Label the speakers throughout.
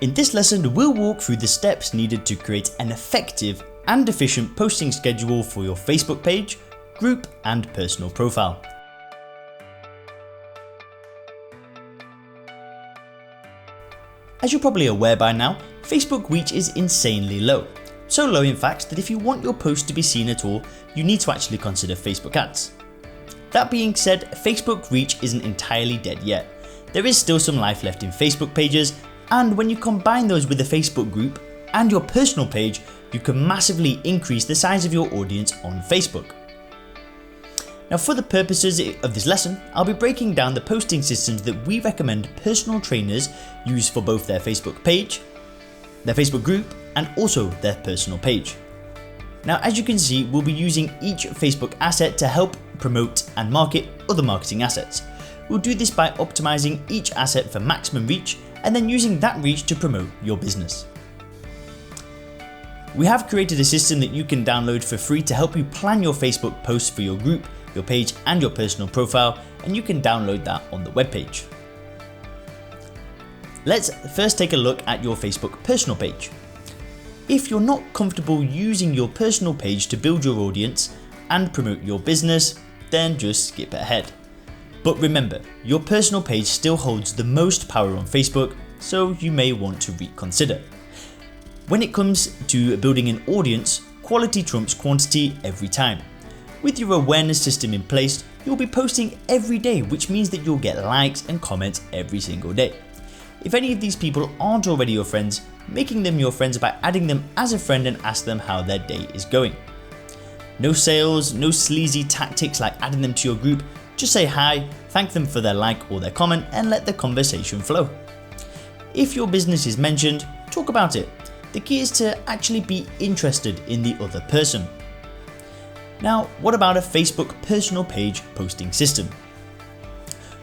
Speaker 1: In this lesson, we'll walk through the steps needed to create an effective and efficient posting schedule for your Facebook page, group, and personal profile. As you're probably aware by now, Facebook reach is insanely low. So low in fact that if you want your post to be seen at all, you need to actually consider Facebook ads. That being said, Facebook reach isn't entirely dead yet. There is still some life left in Facebook pages, and when you combine those with the Facebook group and your personal page, you can massively increase the size of your audience on Facebook. Now, for the purposes of this lesson, I'll be breaking down the posting systems that we recommend personal trainers use for both their Facebook page, their Facebook group, and also their personal page. Now, as you can see, we'll be using each Facebook asset to help promote and market other marketing assets. We'll do this by optimizing each asset for maximum reach and then using that reach to promote your business. We have created a system that you can download for free to help you plan your Facebook posts for your group, your page, and your personal profile, and you can download that on the webpage. Let's first take a look at your Facebook personal page. If you're not comfortable using your personal page to build your audience and promote your business, then just skip ahead. But remember, your personal page still holds the most power on Facebook, so you may want to reconsider. When it comes to building an audience, quality trumps quantity every time. With your awareness system in place, you'll be posting every day, which means that you'll get likes and comments every single day. If any of these people aren't already your friends, making them your friends by adding them as a friend and ask them how their day is going. No sales, no sleazy tactics like adding them to your group. Just say hi, thank them for their like or their comment, and let the conversation flow. If your business is mentioned, talk about it. The key is to actually be interested in the other person. Now, what about a Facebook personal page posting system?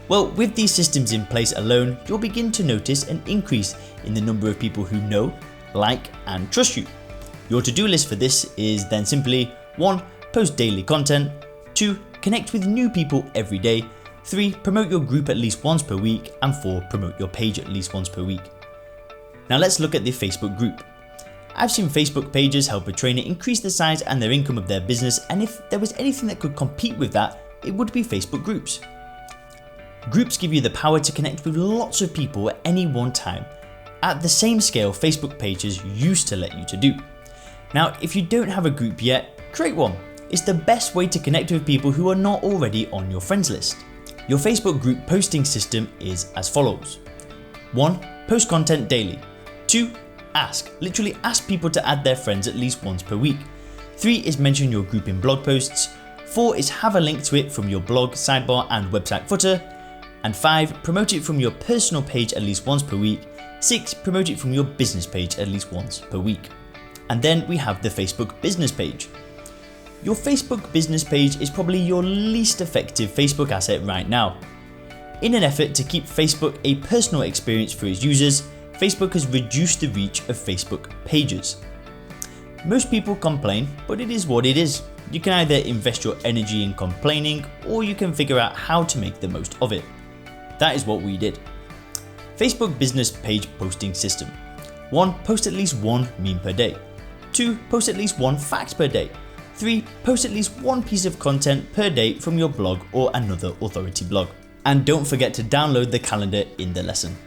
Speaker 1: Well, with these systems in place alone, you'll begin to notice an increase in the number of people who know, like, and trust you. Your to-do list for this is then simply 1. Post daily content, 2. Connect with new people every day, 3. Promote your group at least once per week, and 4. Promote your page at least once per week. Now let's look at the Facebook group. I've seen Facebook pages help a trainer increase the size and their income of their business, and if there was anything that could compete with that, it would be Facebook groups. Groups give you the power to connect with lots of people at any one time, at the same scale Facebook pages used to let you to do. Now, if you don't have a group yet, create one. It's the best way to connect with people who are not already on your friends list. Your Facebook group posting system is as follows. 1. Post content daily. 2. Literally ask people to add their friends at least once per week. 3 is mention your group in blog posts. 4 is have a link to it from your blog, sidebar, and website footer. And 5, promote it from your personal page at least once per week. 6, promote it from your business page at least once per week. And then we have the Facebook business page. Your Facebook business page is probably your least effective Facebook asset right now. In an effort to keep Facebook a personal experience for its users, Facebook has reduced the reach of Facebook pages. Most people complain, but it is what it is. You can either invest your energy in complaining, or you can figure out how to make the most of it. That is what we did. Facebook business page posting system. 1. Post at least one meme per day. 2. Post at least one fact per day. 3. Post at least one piece of content per day from your blog or another authority blog. And don't forget to download the calendar in the lesson.